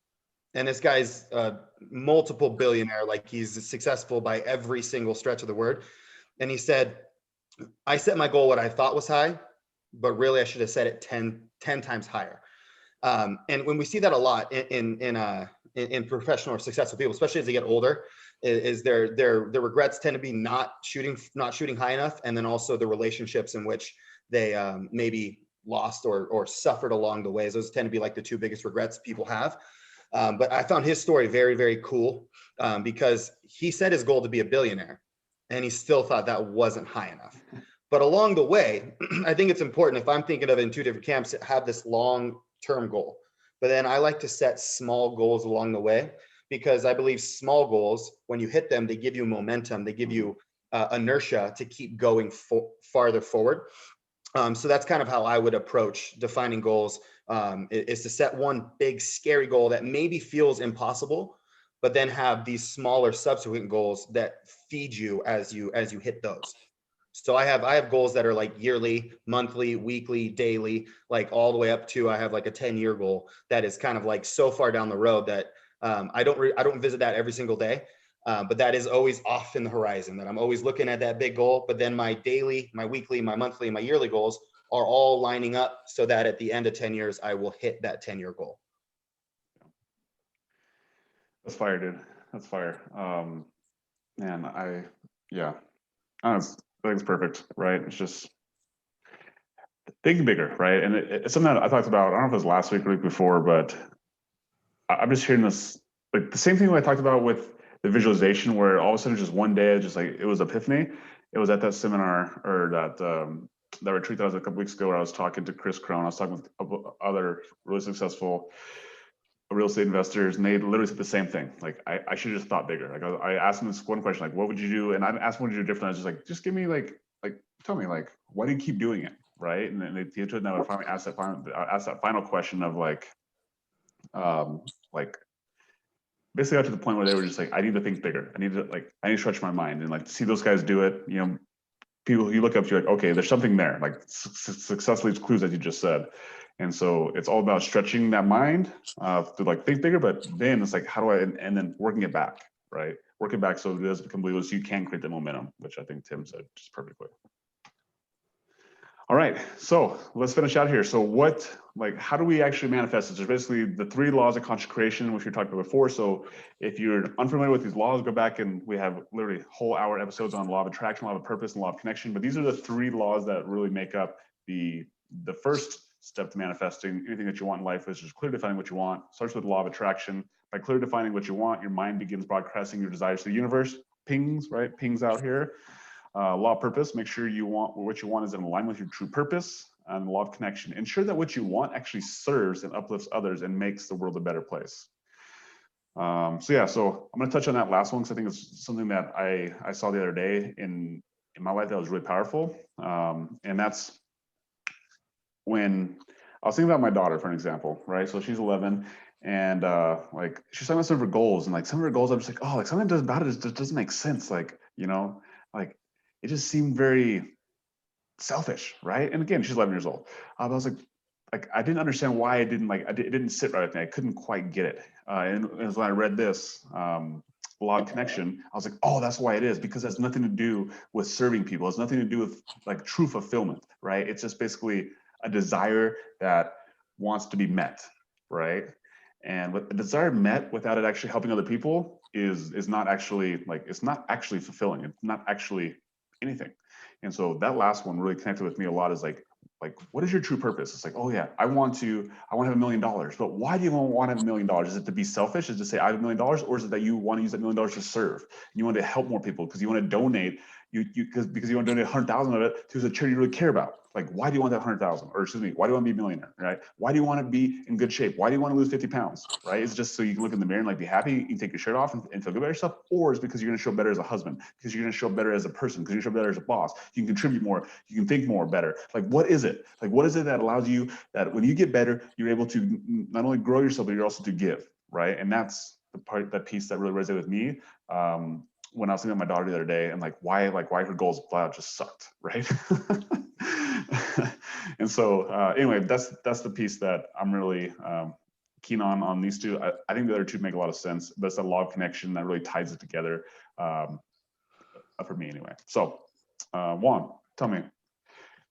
And this guy's a multiple billionaire. Like, he's successful by every single stretch of the word. And he said, I set my goal what I thought was high, but really I should have set it 10 times higher. And when we see that a lot in professional or successful people, especially as they get older, is their regrets tend to be not shooting high enough, and then also the relationships in which they maybe lost or suffered along the way. Those tend to be like the two biggest regrets people have. But I found his story very, very cool, because he set his goal to be a billionaire, and he still thought that wasn't high enough. But along the way, I think it's important, if I'm thinking of it in two different camps, to have this long-term goal. But then I like to set small goals along the way, because I believe small goals, when you hit them, they give you momentum. They give you inertia to keep going farther forward. So that's kind of how I would approach defining goals, is to set one big scary goal that maybe feels impossible, but then have these smaller subsequent goals that feed you as you hit those. So I have goals that are like yearly, monthly, weekly, daily, like all the way up to, I have like a 10-year goal that is kind of like so far down the road that I don't visit that every single day. But that is always off in the horizon, that I'm always looking at that big goal. But then my daily, my weekly, my monthly, my yearly goals are all lining up so that at the end of 10 years, I will hit that 10-year goal. That's fire, dude. That's fire. Man, I think it's perfect, right? It's just think bigger, right? And it's something that I talked about, I don't know if it was last week or week before, but I'm just hearing this, like the same thing I talked about with the visualization where all of a sudden just one day, just like it was epiphany. It was at that seminar or that retreat that was a couple weeks ago where I was talking to Chris Crone. I was talking with other really successful real estate investors, and they literally said the same thing. Like, I should have just thought bigger. Like, I asked them this one question, like, what would you do? And I asked them what would you do different. I was just like, just give me like, tell me, like, why do you keep doing it? Right. And then they told me, I finally asked that final question of like basically got to the point where they were just like, I need to think bigger. I need to stretch my mind, and like to see those guys do it, you know, people who you look up to, like, okay, there's something there, like success leaves clues, as you just said. And so it's all about stretching that mind to like think bigger, but then it's like, how do I, and then working it back, right? Work it back so it does become believable, so you can create the momentum, which I think Tim said just perfectly. All right, so let's finish out here. So how do we actually manifest this? There's basically the 3 laws of conscious creation, which we talked about before. So if you're unfamiliar with these laws, go back and we have literally whole hour episodes on law of attraction, law of purpose, and law of connection. But these are the 3 laws that really make up the first step to manifesting anything that you want in life, which is clearly defining what you want. Starts with the law of attraction. By clearly defining what you want, your mind begins broadcasting your desires to the universe. Pings out here. Law of purpose, make sure what you want is in alignment with your true purpose. And law of connection, ensure that what you want actually serves and uplifts others and makes the world a better place. So I'm going to touch on that last one because I think it's something that I saw the other day in my life that was really powerful. And that's when I was thinking about my daughter, for an example, right? So she's 11, and like she's talking about some of her goals, and like some of her goals, I'm just like, oh, like something about it just doesn't make sense. Like, you know, like it just seemed very selfish, right? And again, she's 11 years old. I was like I didn't understand why it didn't sit right with me. I couldn't quite get it. And when I read this law of connection, I was like, oh, that's why it is, because it has nothing to do with serving people. It's nothing to do with like true fulfillment, right? It's just basically a desire that wants to be met, right? And with the desire met without it actually helping other people is not actually it's not actually fulfilling. It's not actually anything. And so that last one really connected with me a lot, is like, what is your true purpose? It's like, oh yeah, I want to have $1 million, but why do you want to have $1 million? Is it to be selfish? Is it to say I have $1 million, or is it that you want to use that $1 million to serve? You want to help more people because you want to donate, because you want to donate 100,000 of it to a charity you really care about. Like, why do you want that 100,000? Or excuse me, why do you want to be a millionaire, right? Why do you want to be in good shape? Why do you want to lose 50 pounds, right? Is it just so you can look in the mirror and like be happy, you can take your shirt off and feel good about yourself? Or is it because you're going to show better as a husband, because you're going to show better as a person, because you're going to show better as a boss, you can contribute more, you can think more better? Like, what is it? Like, what is it that allows you, that when you get better, you're able to not only grow yourself, but you're also to give, right? And that's that piece that really resonated with me. When I was thinking about my daughter the other day, and why her goals flat out just sucked, right? And so anyway, that's the piece that I'm really keen on these two. I think the other two make a lot of sense, but it's a law of connection that really ties it together for me anyway. So Juan, tell me,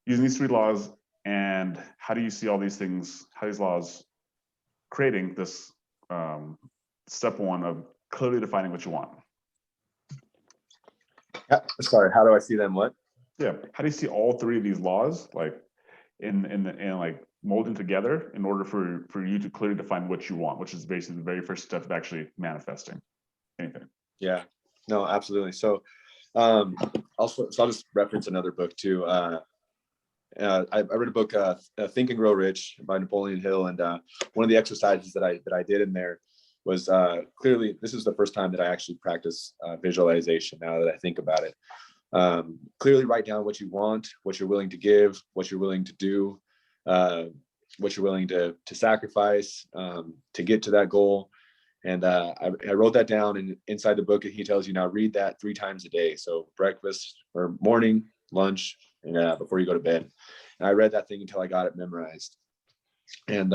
using these 3 laws, and how do you see all these things, how these laws creating this step 1 of clearly defining what you want? Sorry, how do I see them? What? Yeah, how do you see all 3 of these laws in like molding together in order for you to clearly define what you want, which is basically the very first step of actually manifesting anything? Yeah, no, absolutely. So I'll just reference another book too. I read a book, Think and Grow Rich by Napoleon Hill, and one of the exercises that I did in there was clearly, this is the first time that I actually practice visualization. Now that I think about it, clearly write down what you want, what you're willing to give, what you're willing to do, what you're willing to sacrifice to get to that goal. And I wrote that down, and inside the book, he tells you now read that 3 times a day. So breakfast or morning, lunch, and before you go to bed. And I read that thing until I got it memorized. And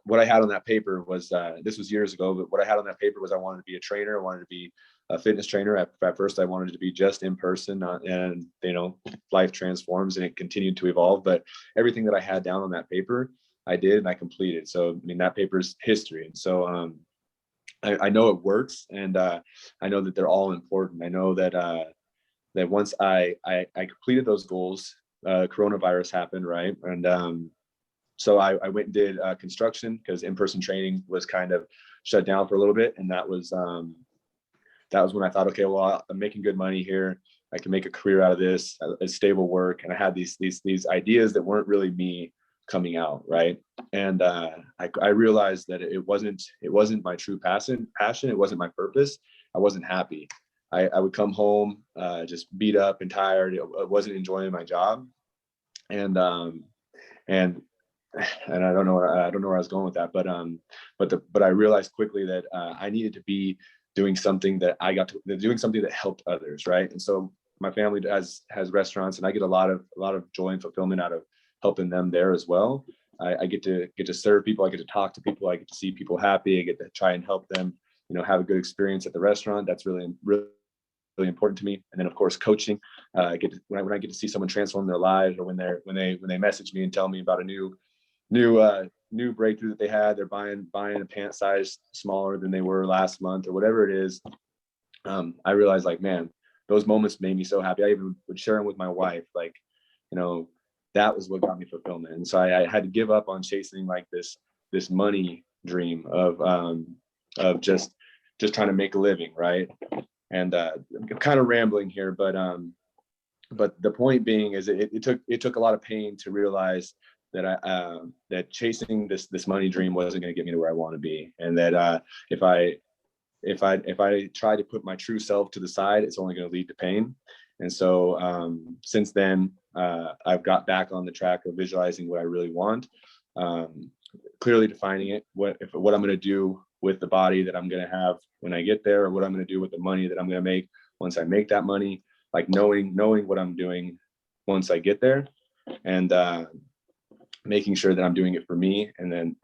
what I had on that paper was, this was years ago, but what I had on that paper was I wanted to be a trainer. I wanted to be a fitness trainer. At first, I wanted to be just in person, and life transforms and it continued to evolve. But everything that I had down on that paper, I did and I completed. So, I mean, that paper's history. And so I know it works, and I know that they're all important. I know that that once I completed those goals, coronavirus happened, right? And so I went and did construction, because in-person training was kind of shut down for a little bit. And that was when I thought, okay, well, I'm making good money here. I can make a career out of this, a stable work. And I had these ideas that weren't really me coming out. Right. And I realized that it wasn't my true passion. It wasn't my purpose. I wasn't happy. I would come home just beat up and tired. I wasn't enjoying my job. And I don't know where I was going with that, but I realized quickly that I needed to be doing something that doing something that helped others, right? And so my family has restaurants, and I get a lot of joy and fulfillment out of helping them there as well. I get to serve people, I get to talk to people, I get to see people happy, I get to try and help them, have a good experience at the restaurant. That's really important to me. And then of course coaching, when I get to see someone transform their lives, or when they message me and tell me about a new breakthrough that they had, they're buying a pant size smaller than they were last month or whatever it is. I realized, like, man, those moments made me so happy. I even would share them with my wife, like, that was what got me fulfillment. And so I had to give up on chasing like this money dream of just trying to make a living, right? And I'm kind of rambling here, but the point being is it took a lot of pain to realize that that chasing this money dream wasn't going to get me to where I want to be, and that if I try to put my true self to the side, it's only going to lead to pain. And so since then, I've got back on the track of visualizing what I really want, clearly defining it, what I'm going to do with the body that I'm going to have when I get there, or what I'm going to do with the money that I'm going to make once I make that money, like knowing what I'm doing once I get there, and making sure that I'm doing it for me, and then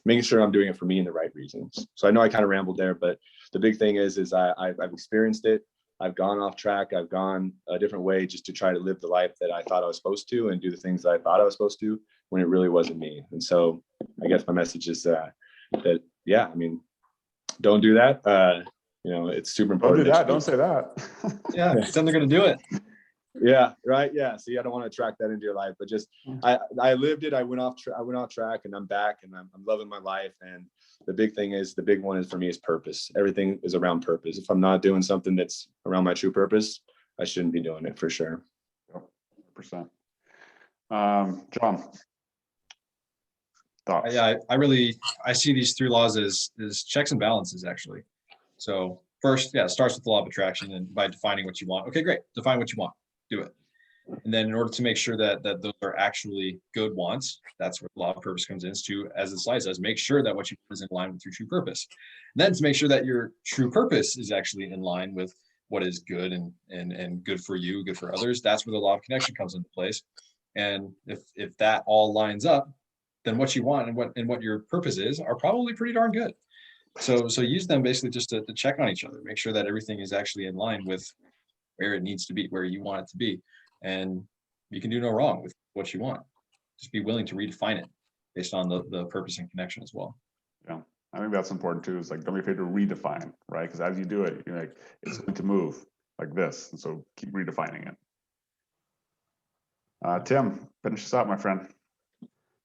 making sure I'm doing it for me and the right reasons. So I know I kind of rambled there, but the big thing is I've experienced it. I've gone off track. I've gone a different way just to try to live the life that I thought I was supposed to, and do the things that I thought I was supposed to when it really wasn't me. And so I guess my message is that, yeah, I mean, don't do that. It's super important. Don't do that. Don't say that. Yeah, then they're going to do it. Yeah. Right. Yeah. See, I don't want to track that into your life, but just, I lived it. I went off track, and I'm back, and I'm loving my life. And the big one is for me is purpose. Everything is around purpose. If I'm not doing something that's around my true purpose, I shouldn't be doing it, for sure. 100%. John, thoughts? Yeah, I see these 3 laws as checks and balances, actually. So first, yeah, it starts with the law of attraction, and by defining what you want. Okay, great. Define what you want. Do it. And then in order to make sure that those are actually good wants, that's where the law of purpose comes in, to, as the slide says, make sure that what you want is in line with your true purpose. And then to make sure that your true purpose is actually in line with what is good and good for you, good for others, that's where the law of connection comes into place. And if that all lines up, then what you want and what your purpose is are probably pretty darn good. So use them basically just to check on each other, make sure that everything is actually in line with where it needs to be, where you want it to be. And you can do no wrong with what you want. Just be willing to redefine it based on the purpose and connection as well. Yeah, I think that's important too. Is like, don't be afraid to redefine, right? Because as you do it, you're like, it's going to move like this. And so keep redefining it. Tim, finish us out, my friend.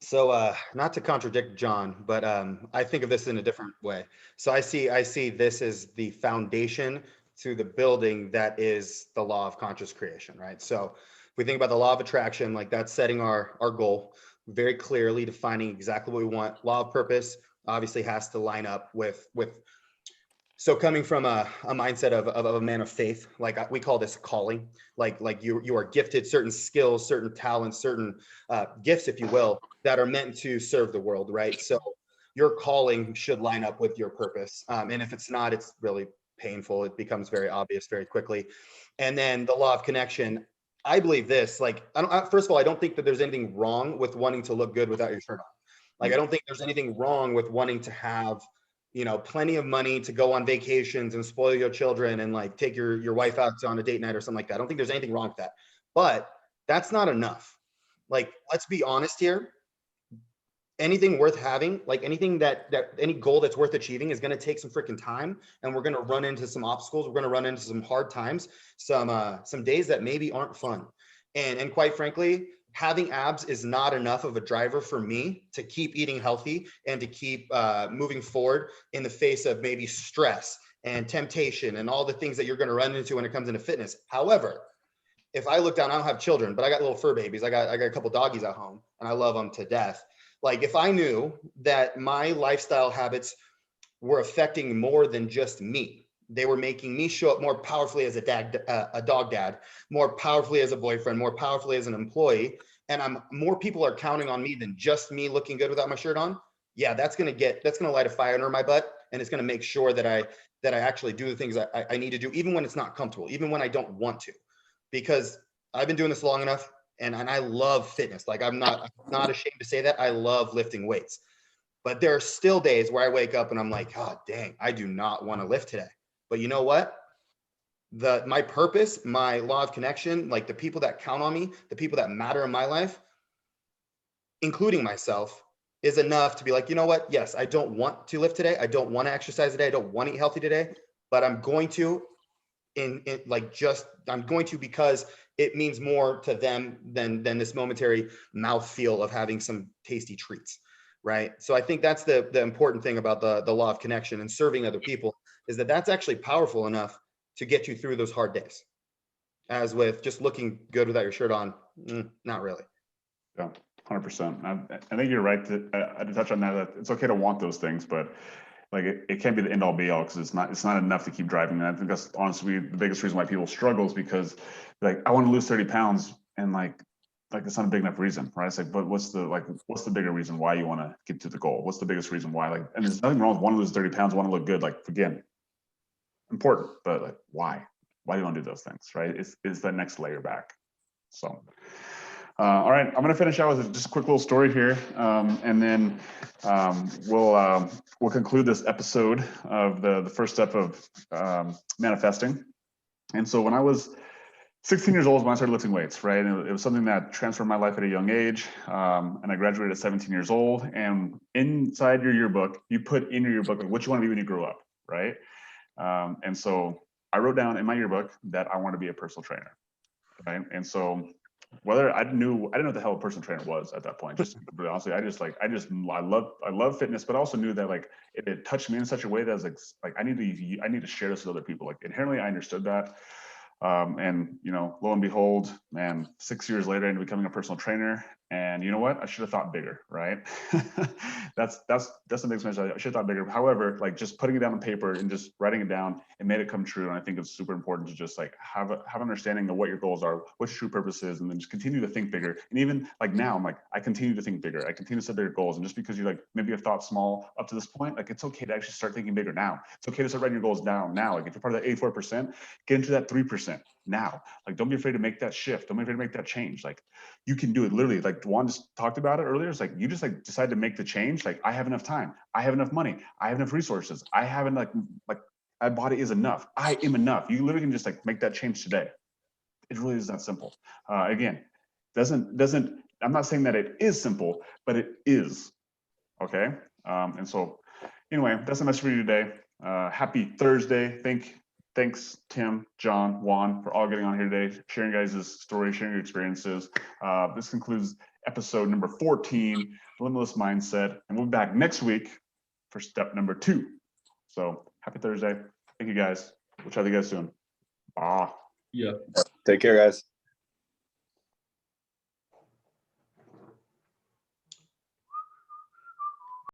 So not to contradict John, but I think of this in a different way. So I see this as the foundation to the building that is the law of conscious creation, right? So if we think about the law of attraction, like that's setting our goal, very clearly defining exactly what we want. Law of purpose obviously has to line up with so coming from a mindset of a man of faith, like we call this calling, like you are gifted certain skills, certain talents, certain gifts, if you will, that are meant to serve the world, right? So your calling should line up with your purpose. And if it's not, it's really painful. It becomes very obvious very quickly. And then the law of connection, I believe this, like, first of all, I don't think that there's anything wrong with wanting to look good without your shirt on. Like, I don't think there's anything wrong with wanting to have, plenty of money to go on vacations and spoil your children and like take your wife out on a date night or something like that. I don't think there's anything wrong with that, but that's not enough. Like, let's be honest here. Anything worth having, like anything that any goal that's worth achieving is going to take some freaking time, and we're going to run into some obstacles. We're going to run into some hard times, some days that maybe aren't fun. And quite frankly, having abs is not enough of a driver for me to keep eating healthy and to keep moving forward in the face of maybe stress and temptation and all the things that you're going to run into when it comes into fitness. However, if I look down, I don't have children, but I got little fur babies. I got a couple doggies at home and I love them to death. Like if I knew that my lifestyle habits were affecting more than just me, they were making me show up more powerfully as a dog dad, more powerfully as a boyfriend, more powerfully as an employee, and more people are counting on me than just me looking good without my shirt on. Yeah, that's gonna light a fire under my butt, and it's gonna make sure that I actually do the things I need to do, even when it's not comfortable, even when I don't want to, because I've been doing this long enough, and I love fitness. Like I'm not ashamed to say that I love lifting weights, but there are still days where I wake up and I'm like, oh dang, I do not want to lift today. But you know what? My purpose, my law of connection, like the people that count on me, the people that matter in my life, including myself, is enough to be like, you know what? Yes, I don't want to lift today. I don't want to exercise today. I don't want to eat healthy today, but I'm going to I'm going to, because it means more to them than this momentary mouthfeel of having some tasty treats. Right. So I think that's the important thing about the law of connection and serving other people, is that that's actually powerful enough to get you through those hard days. As with just looking good without your shirt on, not really. Yeah, 100%. I think you're right to touch on that it's okay to want those things, but like it can't be the end all be all, because it's not enough to keep driving. And I think that's honestly the biggest reason why people struggle, is because like I want to lose 30 pounds, and like it's not a big enough reason, right? It's like, but what's the bigger reason why you want to get to the goal? What's the biggest reason why? Like, and there's nothing wrong with wanting to lose 30 pounds, want to look good. Like, again, important, but like, why? Why do you want to do those things, right? Is that next layer back. So, all right, I'm going to finish out with just a quick little story here, and then we'll conclude this episode of the first step of manifesting. And so when I was 16 years old is when I started lifting weights, right? And it was something that transformed my life at a young age. And I graduated at 17 years old. And inside your yearbook, you put in your yearbook like what you want to be when you grow up, right? And so I wrote down in my yearbook that I want to be a personal trainer, right? And so whether I didn't know what the hell a personal trainer was at that point. Just but honestly, I love fitness, but I also knew that like it touched me in such a way that I was like I need to share this with other people. Like inherently, I understood that. And lo and behold, man, 6 years later, I ended up becoming a personal trainer. And you know what? I should have thought bigger, right? that's the biggest message. I should have thought bigger. However, like just putting it down on paper and just writing it down, it made it come true. And I think it's super important to just like have an understanding of what your goals are, what your true purpose is, and then just continue to think bigger. And even like now, I'm like, I continue to think bigger. I continue to set bigger goals. And just because you like maybe have thought small up to this point, like it's okay to actually start thinking bigger now. It's okay to start writing your goals down now. Like if you're part of that 84%, get into that 3%. Now, like, don't be afraid to make that shift. Don't be afraid to make that change. Like, you can do it literally. Like Juan just talked about it earlier. It's like you just like decide to make the change. Like, I have enough time. I have enough money. I have enough resources. I have enough. Like my body is enough. I am enough. You literally can just like make that change today. It really is that simple. Again, doesn't. I'm not saying that it is simple, but it is. Okay. And so, anyway, that's the message for you today. Happy Thursday. Thanks, Tim, John, Juan, for all getting on here today, sharing guys' stories, sharing your experiences. This concludes episode number 14, Limitless Mindset, and we'll be back next week for step number 2. So happy Thursday. Thank you, guys. We'll chat to you guys soon. Bye. Yeah. Take care, guys.